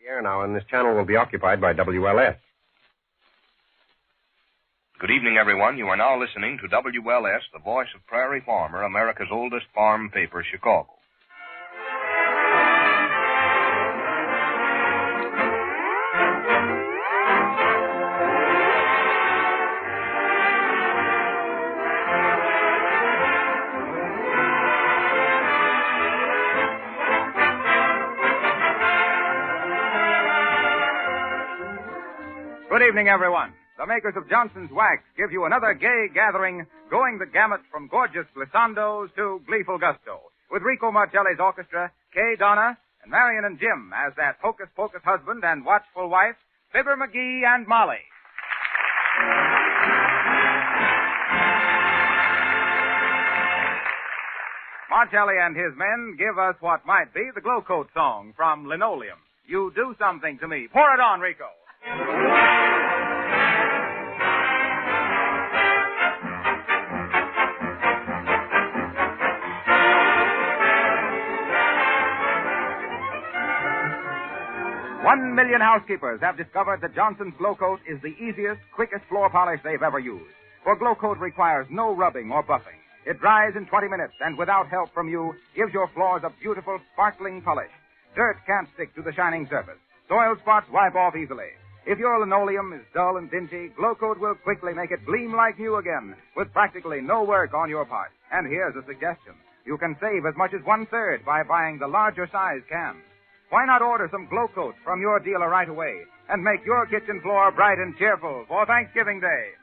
The air now, and this channel will be occupied by WLS. Good evening, everyone. You are now listening to WLS, the voice of Prairie Farmer, America's oldest farm paper, Chicago. Good evening, everyone. The makers of Johnson's Wax give you another gay gathering going the gamut from gorgeous glissandos to gleeful gusto, with Rico Marcelli's orchestra, Kay Donna, and Marian and Jim as that hocus-pocus husband and watchful wife, Fibber McGee and Molly. Marcelli and his men give us what might be the Glow Coat song from Linoleum. You do something to me. Pour it on, Rico. One million housekeepers have discovered that Johnson's Glow Coat is the easiest, quickest floor polish they've ever used. For Glow Coat requires no rubbing or buffing. It dries in 20 minutes and without help from you gives your floors a beautiful, sparkling polish. Dirt can't stick to the shining surface. Soiled spots wipe off easily. If your linoleum is dull and dingy, Glow Coat will quickly make it gleam like new again with practically no work on your part. And here's a suggestion. You can save as much as 1/3 by buying the larger size cans. Why not order some Glow Coat from your dealer right away and make your kitchen floor bright and cheerful for Thanksgiving Day?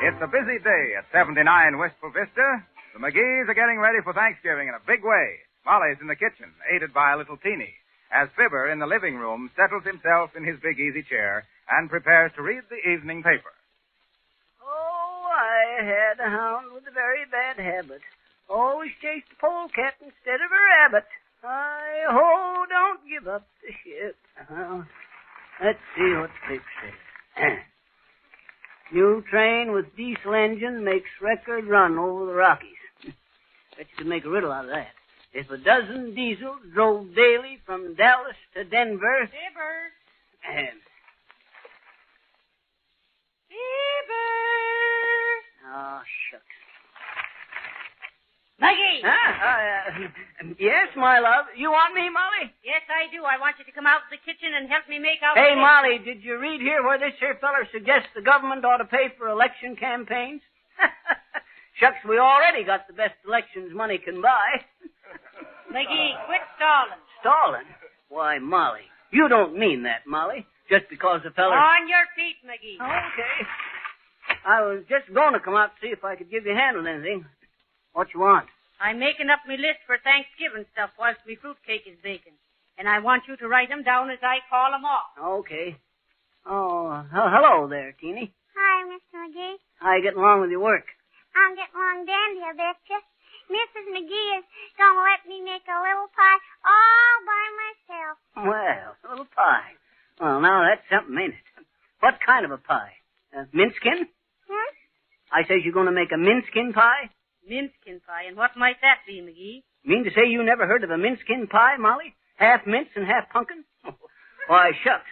It's a busy day at 79 Wistful Vista. The McGees are getting ready for Thanksgiving in a big way. Molly's in the kitchen, aided by a little Teeny, as Fibber in the living room settles himself in his big easy chair and prepares to read the evening paper. Oh, I had a hound with a very bad habit. Always chased a polecat instead of a rabbit. Hi-ho, don't give up the ship. Let's see what the paper says. New train with diesel engine makes record run over the Rockies. Bet you could make a riddle out of that. If a dozen diesels drove daily from Dallas to Denver... Fibber! Oh, shucks. Maggie! Yes, my love. You want me, Molly? Yes, I do. I want you to come out to the kitchen and help me make out... Hey, Molly, did you read here where this here feller suggests the government ought to pay for election campaigns? Shucks, we already got the best elections money can buy. Maggie, quit stalling. Stalling? Why, Molly, you don't mean that, Molly. Just because the feller... On your feet, Maggie. Okay. I was just going to come out to see if I could give you a hand on anything. What you want? I'm making up my list for Thanksgiving stuff whilst my fruitcake is baking. And I want you to write them down as I call them off. Okay. Oh, hello there, Teeny. Hi, Mr. McGee. How you getting along with your work? I'm getting along dandy, I betcha. Mrs. McGee is going to let me make a little pie all by myself. Well, a little pie. Well, now that's something, ain't it? What kind of a pie? Minskin? Hmm? I says you're going to make a minskin pie? Minskin pie, and what might that be, McGee? Mean to say you never heard of a minskin pie, Molly? Half mince and half pumpkin? Why, shucks.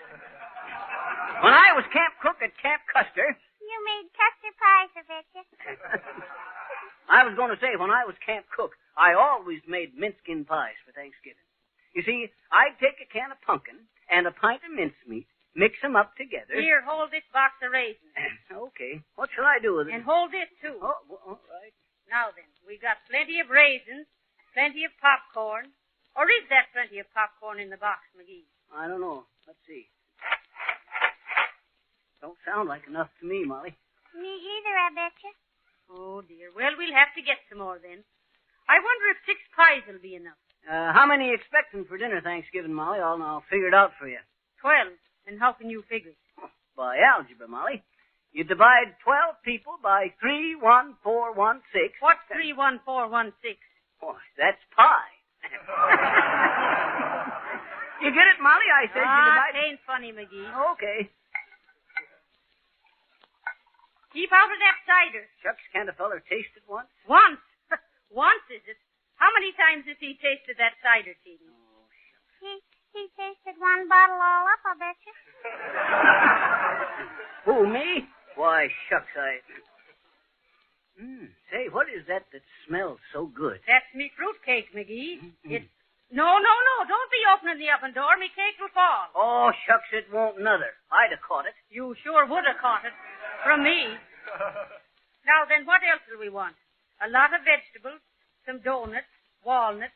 When I was camp cook at Camp Custer... You made custard pies, I betcha. I was going to say, when I was camp cook, I always made minskin pies for Thanksgiving. You see, I'd take a can of pumpkin and a pint of mincemeat, mix them up together. Here, hold this box of raisins. Okay. What shall I do with it? And hold this, too. Oh, all right. Now then, we got plenty of raisins, plenty of popcorn. Or is that plenty of popcorn in the box, McGee? I don't know. Let's see. Don't sound like enough to me, Molly. Me either, I betcha. Oh, dear. Well, we'll have to get some more then. I wonder if 6 pies will be enough. How many you expecting for dinner Thanksgiving, Molly? I'll figure it out for you. 12. And how can you figure it? By algebra, Molly. You divide 12 people by 3, 1, 4, 1, 6. What's 3, 1, 4, 1, 6? Oh, that's pie. You get it, Molly? I said you divide... it ain't funny, McGee. Okay. Keep out of that cider. Shucks, can't a feller taste it once? Once? Once, is it? How many times has he tasted that cider, Teeny? Oh, shucks. He tasted one bottle all up, I betcha. Who, me? Why, shucks, Say, what is that smells so good? That's me fruitcake, McGee. It's... No, don't be opening the oven door. Me cake will fall. Oh, shucks, it won't nother. I'd have caught it. You sure would have caught it. From me. Now then, what else do we want? A lot of vegetables, some donuts, walnuts.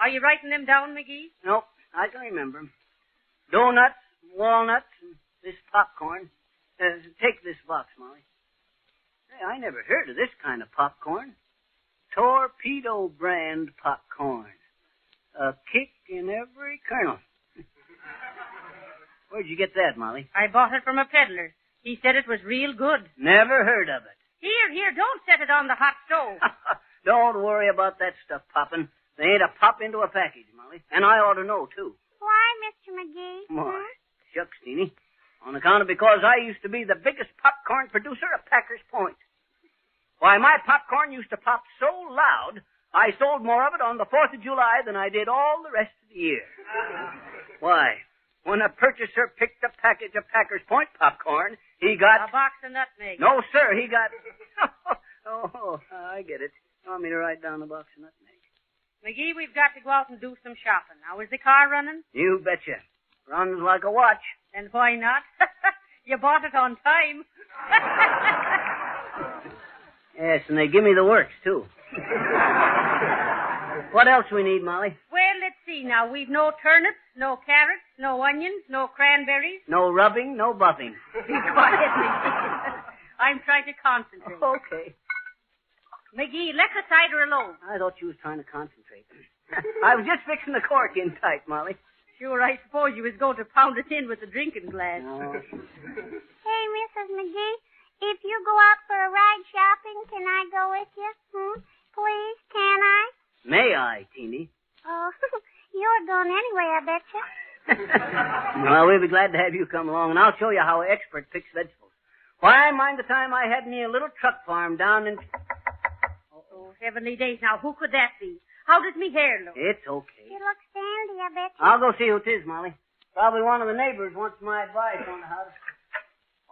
Are you writing them down, McGee? Nope, I can remember 'em. Donuts, walnuts, and this popcorn. Take this box, Molly. Hey, I never heard of this kind of popcorn. Torpedo brand popcorn. A kick in every kernel. Where'd you get that, Molly? I bought it from a peddler. He said it was real good. Never heard of it. Here, don't set it on the hot stove. Don't worry about that stuff popping. They ain't a pop into a package, Molly. And I ought to know, too. Why, Mr. McGee? Why, shucks, Teeny. On account of because I used to be the biggest popcorn producer at Packer's Point. Why, my popcorn used to pop so loud, I sold more of it on the 4th of July than I did all the rest of the year. Why, when a purchaser picked a package of Packer's Point popcorn, he got... A box of nutmeg. No, sir, he got... Oh, I get it. You want me to write down the box of nutmeg? McGee, we've got to go out and do some shopping. Now, is the car running? You betcha. Runs like a watch. And why not? You bought it on time. Yes, and they give me the works, too. What else we need, Molly? Well, let's see now. We've no turnips, no carrots, no onions, no cranberries. No rubbing, no buffing. Be quiet, McGee. I'm trying to concentrate. Okay. McGee, let the cider alone. I thought you was trying to concentrate. I was just fixing the cork in tight, Molly. Sure, I suppose you was going to pound it in with the drinking glass. No. Hey, Mrs. McGee, if you go out for a ride shopping, can I go with you? Please, can I? May I, Teeny? Oh, you're going anyway, I betcha. Well, we'll be glad to have you come along, and I'll show you how an expert picks vegetables. Why, mind the time I had me a little truck farm down in... Oh, heavenly days. Now, who could that be? How does me hair look? It's okay. It looks dandy, I betcha. I'll go see who it is, Molly. Probably one of the neighbors wants my advice on the house.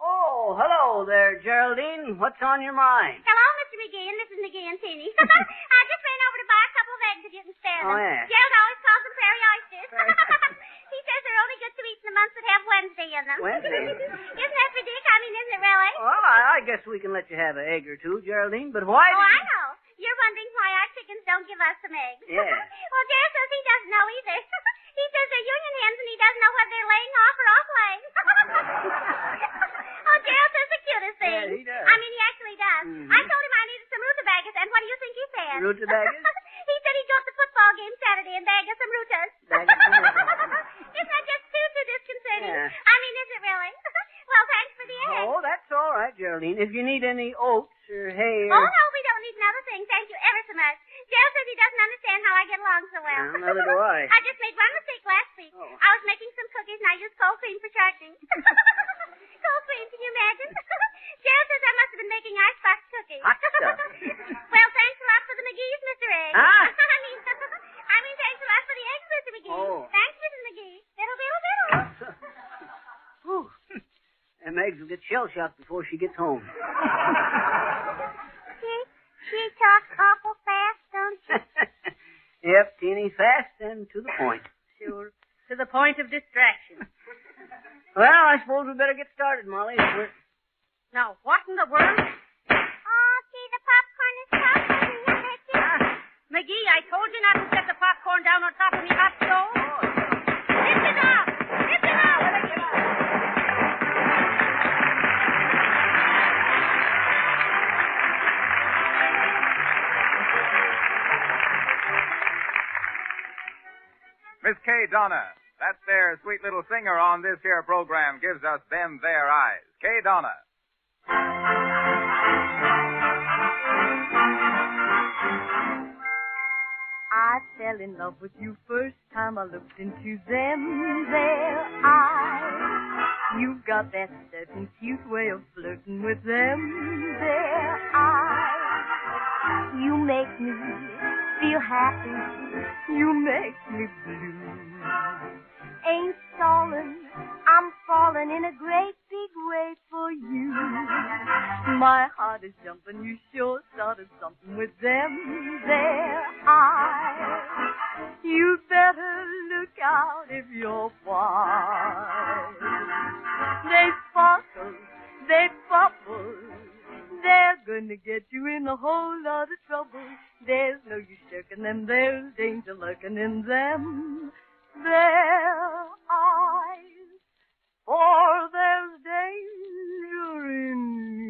Oh, hello there, Geraldine. What's on your mind? Hello, Mr. McGee and Mrs. McGee and Teeny. I just ran over to buy a couple of eggs if you can spare them. Oh, yeah. Gerald always calls them prairie oysters. He says they're only good to eat in the months that have Wednesday in them. Wednesday? Isn't that ridiculous? I mean, isn't it really? Well, I guess we can let you have an egg or two, Geraldine, but why... Oh, I know. You're wondering why our chickens don't give us some eggs. Yeah. Well, Gerald says he doesn't know either. He says they're union hens and he doesn't know whether they're laying off or off laying. Oh, Gerald says the cutest thing. Yeah, he does. I mean, he actually does. Mm-hmm. I told him I needed some rutabagas, and what do you think he said? Rutabagas? He said he'd go to the football game Saturday and bag us some rutas. Bag us some rutas. Isn't that just too disconcerting? Yeah. I mean, is it really? Well, thanks for the egg. Oh, that's all right, Geraldine. If you need any oats or hay Oh, or... no, we don't Gerald says he doesn't understand how I get along so well. Well, neither do I. I just made one mistake last week. Oh. I was making some cookies and I used cold cream for shortening. Cold cream, can you imagine? Gerald says I must have been making icebox cookies. Hot stuff. Well, thanks a lot for the McGee's, Mr. Egg. Huh? I mean, thanks a lot for the eggs, Mr. McGee. Oh. Thanks, Mrs. McGee. Diddle, diddle, diddle. Whew. Them eggs will get shell-shocked before she gets home. She talks awful fast, don't she? Yep, teeny fast and to the point. Sure. To the point of distraction. Well, I suppose we better get started, Molly. Now, what in the world? Oh, gee, the popcorn is tough. McGee, I told you not to set the popcorn down on top of me hot stove. Lift it up! Lift it up! Miss Kay Donna. That's their sweet little singer on this here program gives us them their eyes. Kay Donna. I fell in love with you first time I looked into them their eyes. You've got that certain cute way of flirting with them their eyes. You make me feel happy. You make me blue. Ain't stalling, I'm falling in a great big way for you. My heart is jumping, you sure started something with them there eyes. You better look out if you're wise. They sparkle, they bubble, they're gonna get you in a whole lot of trouble. There's no use shirking them, there's danger lurking in them their eyes. For there's danger in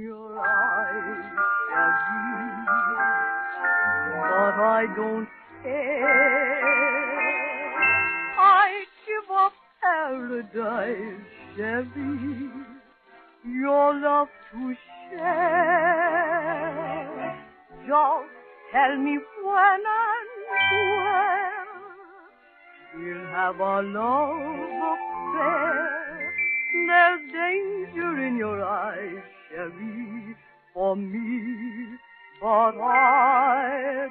your eyes, Shaggy. But I don't care. I'd give up paradise, Chevy, your love to share. Just tell me when and where we'll have our love affair. There's danger in your eyes, Chevy, for me, but I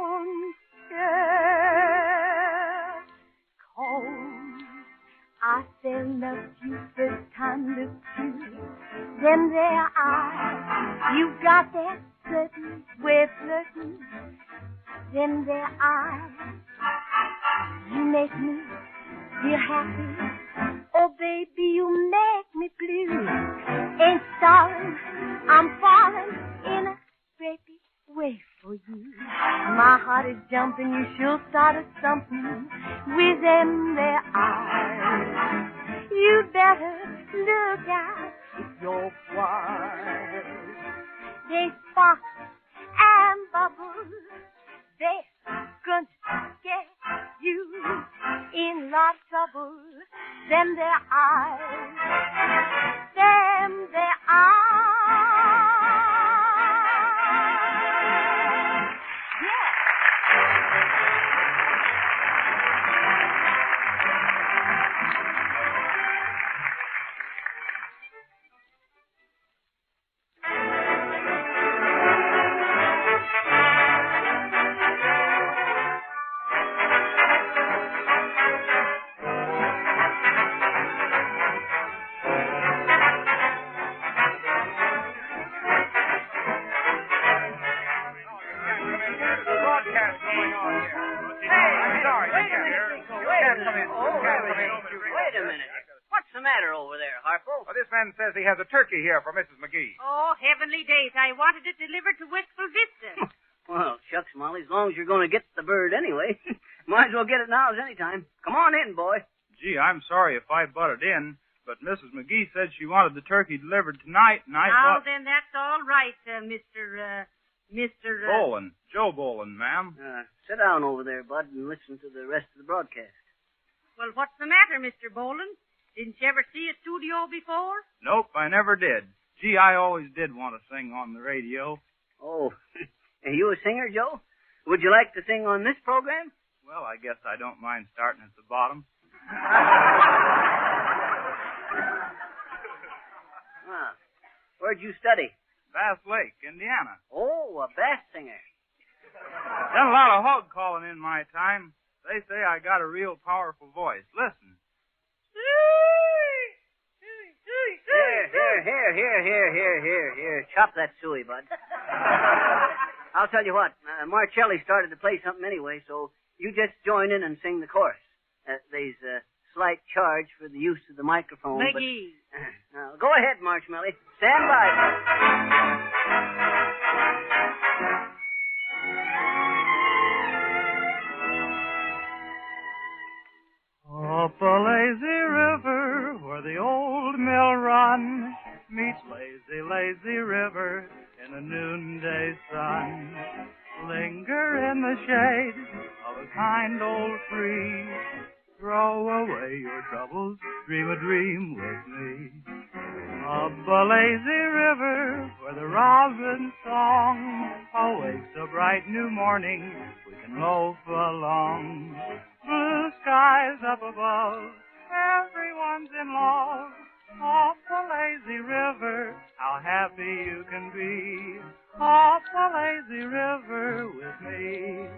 don't care. 'Cause I fell in love with you first time looked through them there eyes. You got that certain way of flirting, them there eyes. You make me feel happy. Oh, baby, you make me blue. Ain't sorry, I'm falling in a great big way for you. My heart is jumping, you sure started something with them there eyes. You better look out if you're wise. They sparkle and bubble. They're gonna get you in lot of trouble. Them their eyes. Them their eyes. Yeah. This man says he has a turkey here for Mrs. McGee. Oh, heavenly days. I wanted it delivered to Wistful Vista. Well, shucks, Molly, as long as you're going to get the bird anyway. Might as well get it now as any time. Come on in, boy. Gee, I'm sorry if I butted in, but Mrs. McGee said she wanted the turkey delivered tonight, and I thought... then that's all right, Mr. Bolin. Joe Bolin, ma'am. Sit down over there, Bud, and listen to the rest of the broadcast. Well, what's the matter, Mr. Bolin? Didn't you ever see a studio before? Nope, I never did. Gee, I always did want to sing on the radio. Oh, Are you a singer, Joe? Would you like to sing on this program? Well, I guess I don't mind starting at the bottom. Where'd you study? Bass Lake, Indiana. Oh, a bass singer. Done a lot of hog calling in my time. They say I got a real powerful voice. Listen. Here. Chop that suey, bud. I'll tell you what. Marcelli started to play something anyway, so you just join in and sing the chorus. There's a slight charge for the use of the microphone. McGee. Now, go ahead, Marshmallow. Stand by. Up a lazy river where the old mill run meets lazy, lazy river in a noonday sun. Linger in the shade of a kind old tree. Throw away your troubles, dream a dream with me. Up a lazy river where the robin's song awakes a bright new morning, we can loaf along. Blue skies up above, everyone's in love. Off the lazy river, how happy you can be. Off the lazy river with me.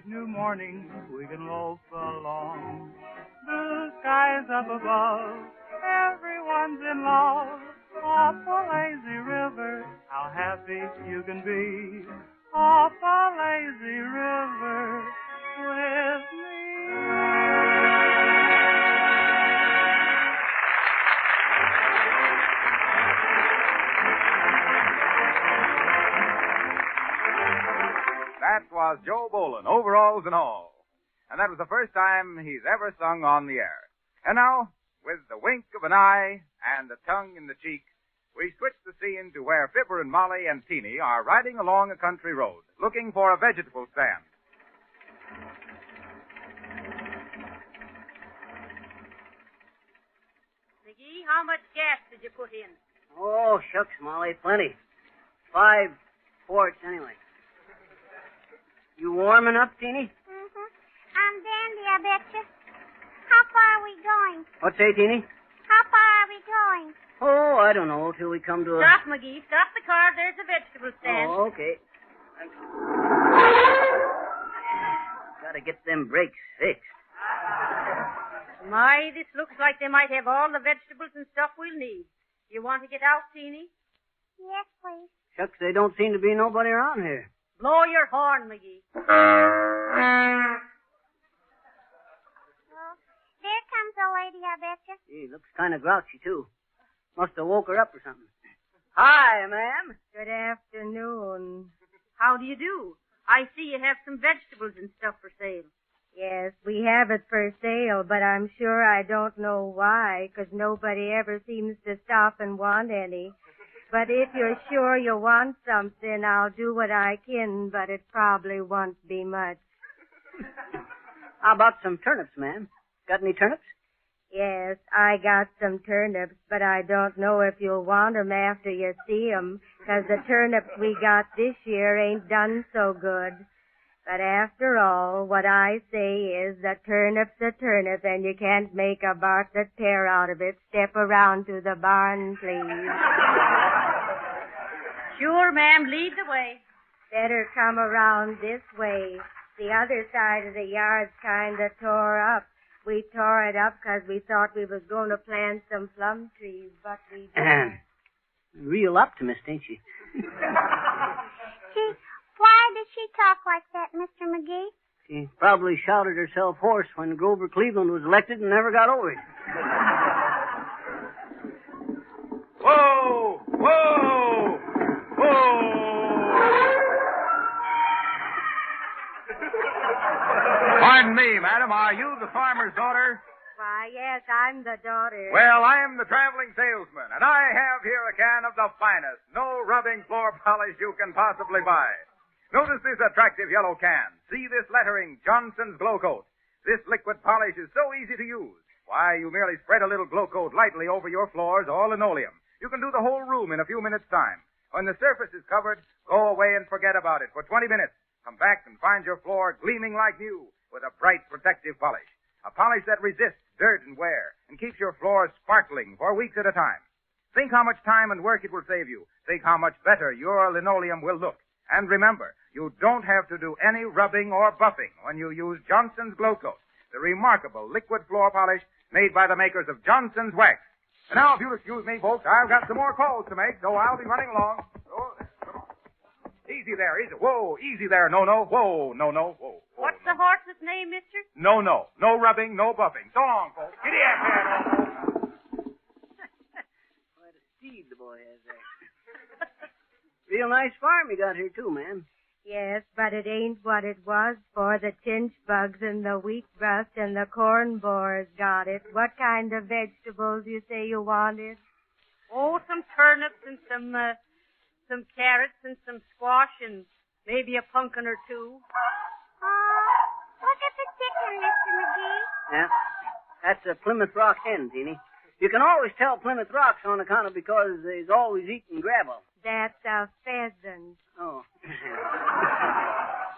New morning, we can loaf along. Blue skies up above, everyone's in love. Off the lazy river, how happy you can be. Off the lazy river with me. That was Joe Boland, overalls and all. And that was the first time he's ever sung on the air. And now, with the wink of an eye and a tongue in the cheek, we switch the scene to where Fibber and Molly and Teeny are riding along a country road, looking for a vegetable stand. McGee, how much gas did you put in? Oh, shucks, Molly, plenty. 5 quarts anyway. You warming up, Teeny? Mm-hmm. I'm dandy, I betcha. How far are we going? What's that, Teeny? How far are we going? Oh, I don't know, till we come to a... Stop, McGee. Stop the car. There's a vegetable stand. Oh, okay. Gotta get them brakes fixed. My, this looks like they might have all the vegetables and stuff we'll need. You want to get out, Teeny? Yes, please. Shucks, there don't seem to be nobody around here. Blow your horn, McGee. Well, there comes a lady, I betcha. Gee, looks kind of grouchy, too. Must have woke her up or something. Hi, ma'am. Good afternoon. How do you do? I see you have some vegetables and stuff for sale. Yes, we have it for sale, but I'm sure I don't know why, 'cause nobody ever seems to stop and want any. But if you're sure you want something, I'll do what I can, but it probably won't be much. How about some turnips, ma'am? Got any turnips? Yes, I got some turnips, but I don't know if you'll want 'em after you see 'em, 'cause the turnips we got this year ain't done so good. But after all, what I say is the turnip's a turnip, and you can't make a bartlett pear out of it. Step around to the barn, please. Sure, ma'am. Lead the way. Better come around this way. The other side of the yard's kind of tore up. We tore it up 'cause we thought we was going to plant some plum trees, but we didn't. Real optimist, ain't she? Gee, why did she talk like that, Mr. McGee? She probably shouted herself hoarse when Grover Cleveland was elected and never got over it. Whoa! Whoa! Whoa! Pardon me, madam. Are you the farmer's daughter? Why, yes, I'm the daughter. Well, I'm the traveling salesman, and I have here a can of the finest, no-rubbing floor polish you can possibly buy. Notice this attractive yellow can. See this lettering, Johnson's Glow Coat. This liquid polish is so easy to use. Why, you merely spread a little Glow Coat lightly over your floors or linoleum. You can do the whole room in a few minutes' time. When the surface is covered, go away and forget about it for 20 minutes. Come back and find your floor gleaming like new with a bright protective polish. A polish that resists dirt and wear and keeps your floors sparkling for weeks at a time. Think how much time and work it will save you. Think how much better your linoleum will look. And remember, you don't have to do any rubbing or buffing when you use Johnson's Glow Coat, the remarkable liquid floor polish made by the makers of Johnson's Wax. And now, if you'll excuse me, folks, I've got some more calls to make, so I'll be running along. Oh, come on. Easy there, easy. Whoa, easy there. No. Whoa, no. Whoa. What's the horse's name, mister? No. No rubbing, no buffing. So long, folks. Giddy up there, What a steed the boy has there. Real nice farm you got here, too, man. Yes, but it ain't what it was for. The chinch bugs and the wheat rust and the corn borers got it. What kind of vegetables you say you wanted? Oh, some turnips and some carrots and some squash and maybe a pumpkin or two. Look at the chicken, Mr. McGee. Yeah, that's a Plymouth Rock hen, Teeny. You can always tell Plymouth Rocks on account of because they's always eating gravel. That's a pheasant. Oh.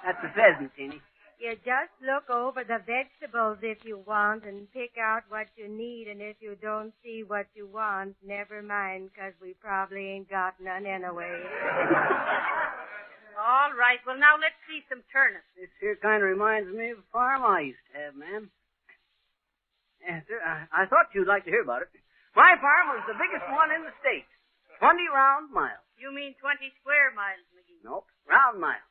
That's a pheasant, Teeny. You just look over the vegetables if you want and pick out what you need, and if you don't see what you want, never mind, 'cause we probably ain't got none anyway. All right, well, now let's see some turnips. This here kind of reminds me of a farm I used to have, ma'am. Yes, sir, I thought you'd like to hear about it. My farm was the biggest one in the state. 20 round miles. You mean 20 square miles, McGee? Nope, round miles.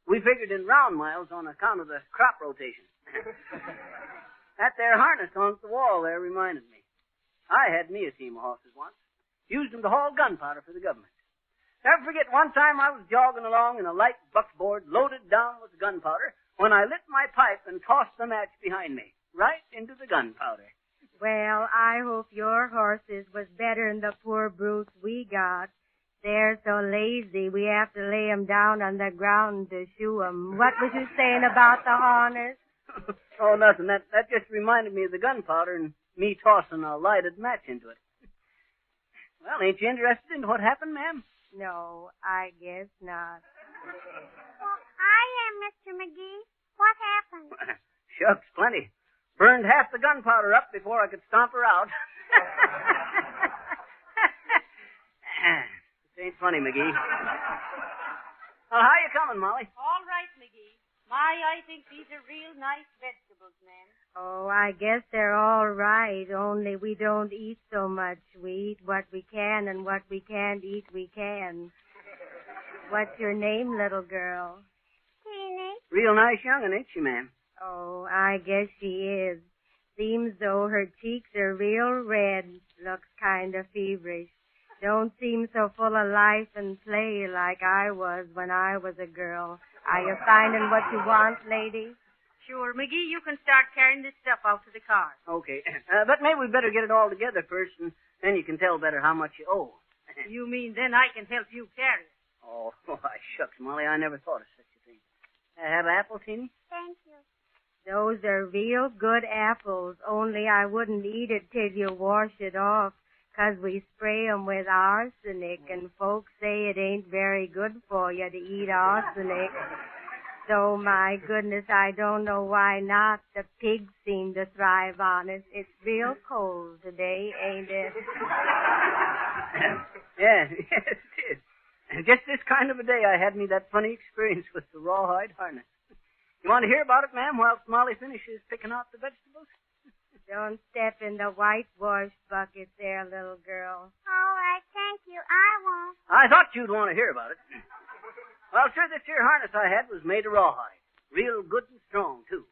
We figured in round miles on account of the crop rotation. That there harness on the wall there reminded me. I had me a team of horses once. Used them to haul gunpowder for the government. Never forget one time I was jogging along in a light buckboard loaded down with gunpowder when I lit my pipe and tossed the match behind me, right into the gunpowder. Well, I hope your horses was better than the poor brutes we got. They're so lazy, we have to lay 'em down on the ground to shoe 'em. What was you saying about the harness? Oh, nothing. That just reminded me of the gunpowder and me tossing a lighted match into it. Well, ain't you interested in what happened, ma'am? No, I guess not. Well, I am, Mr. McGee. What happened? Shucks, plenty. Burned half the gunpowder up before I could stomp her out. This ain't funny, McGee. Well, how you coming, Molly? All right, McGee. I think these are real nice vegetables, man. Oh, I guess they're all right, only we don't eat so much. We eat what we can, and what we can't eat, we can. What's your name, little girl? Teeny. Real nice young'un, ain't she, ma'am? Oh, I guess she is. Seems though her cheeks are real red. Looks kind of feverish. Don't seem so full of life and play like I was when I was a girl. Are you finding what you want, lady? Sure, McGee, you can start carrying this stuff out to the car. Okay. But maybe we better get it all together first, and then you can tell better how much you owe. You mean then I can help you carry it? Oh, why, shucks, Molly, I never thought of such a thing. Have apple, Teeny? Thank you. Those are real good apples, only I wouldn't eat it till you wash it off, 'cause we spray 'em with arsenic, and folks say it ain't very good for you to eat arsenic. So, my goodness, I don't know why not. The pigs seem to thrive on it. It's real cold today, ain't it? Yes, it is. And just this kind of a day I had me that funny experience with the rawhide harness. You want to hear about it, ma'am, whilst Molly finishes picking out the vegetables? Don't step in the whitewash bucket there, little girl. All right, thank you. I won't. I thought you'd want to hear about it. Well, sir, this here harness I had was made of rawhide. Real good and strong, too.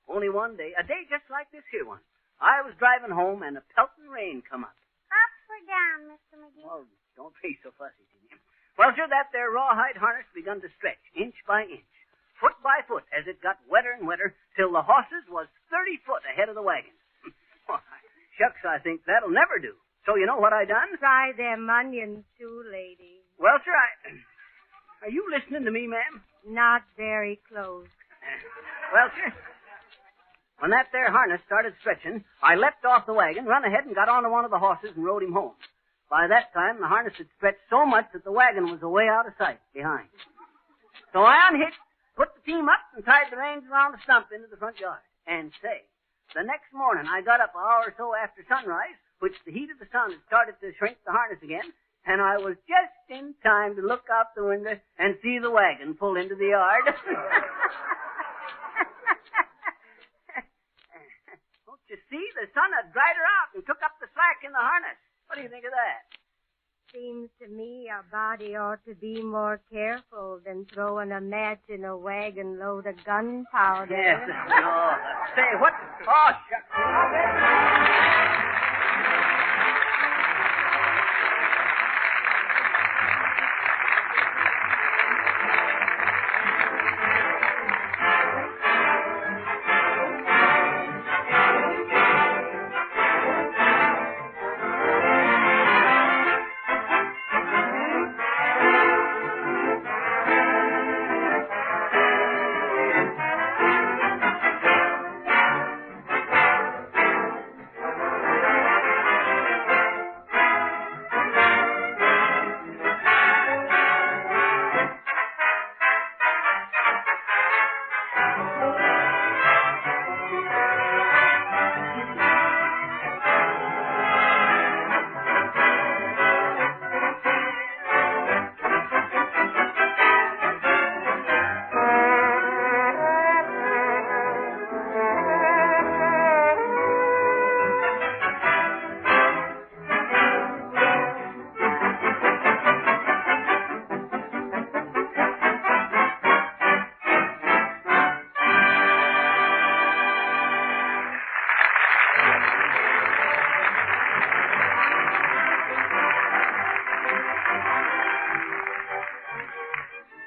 Only one day, a day just like this here one, I was driving home and a pelting rain come up. Up or down, Mr. McGee? Oh, don't be so fussy, Jimmy. Well, sir, that there rawhide harness begun to stretch inch by inch, foot by foot, as it got wetter and wetter, till the horses was 30 foot ahead of the wagon. Well, I think that'll never do. So you know what I done? Try them onions, too, lady. Well, sir, are you listening to me, ma'am? Not very close. Well, sir, when that there harness started stretching, I leapt off the wagon, run ahead, and got onto one of the horses and rode him home. By that time, the harness had stretched so much that the wagon was away out of sight behind. So I unhitched, put the team up, and tied the reins around a stump into the front yard. And say, the next morning I got up an hour or so after sunrise, which the heat of the sun had started to shrink the harness again, and I was just in time to look out the window and see the wagon pull into the yard. Don't you see? The sun had dried her out and took up the slack in the harness. What do you think of that? Seems to me a body ought to be more careful than throwing a match in a wagon load of gunpowder. Yes. No. Say, what? Oh, shucks.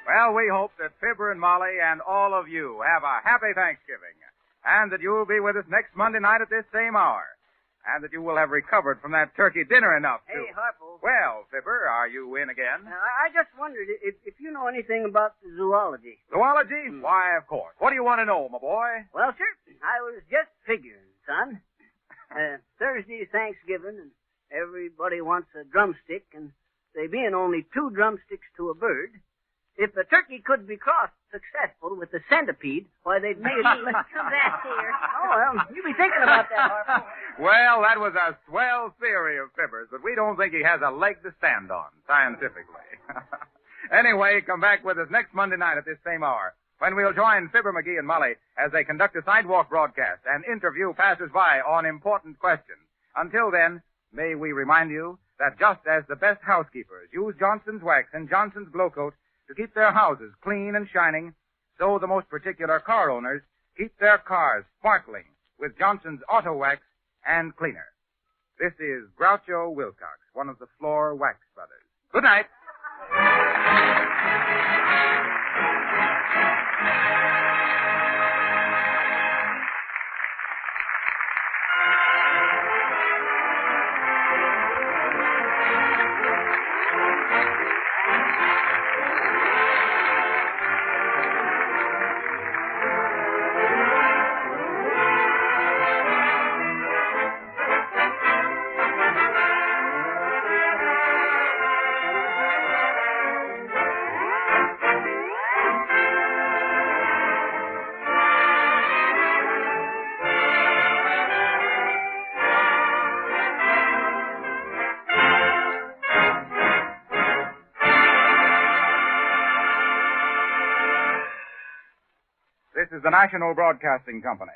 Well, we hope that Fibber and Molly and all of you have a happy Thanksgiving, and that you'll be with us next Monday night at this same hour, and that you will have recovered from that turkey dinner enough to... Hey, Harpo. Well, Fibber, are you in again? I just wondered if you know anything about the zoology. Zoology? Why, of course. What do you want to know, my boy? Well, sir, I was just figuring, son. Thursday's Thanksgiving, and everybody wants a drumstick, and they being only 2 drumsticks to a bird... If a turkey could be crossed successful with the centipede, why, they'd make it... That's here. Oh, well, you be thinking about that, Harpo. Well, that was a swell theory of Fibber's, but we don't think he has a leg to stand on, scientifically. Anyway, come back with us next Monday night at this same hour, when we'll join Fibber McGee and Molly as they conduct a sidewalk broadcast and interview passers-by on important questions. Until then, may we remind you that just as the best housekeepers use Johnson's wax and Johnson's Glow Coat to keep their houses clean and shining, so the most particular car owners keep their cars sparkling with Johnson's Auto Wax and Cleaner. This is Groucho Wilcox, one of the Floor Wax Brothers. Good night. This is the National Broadcasting Company.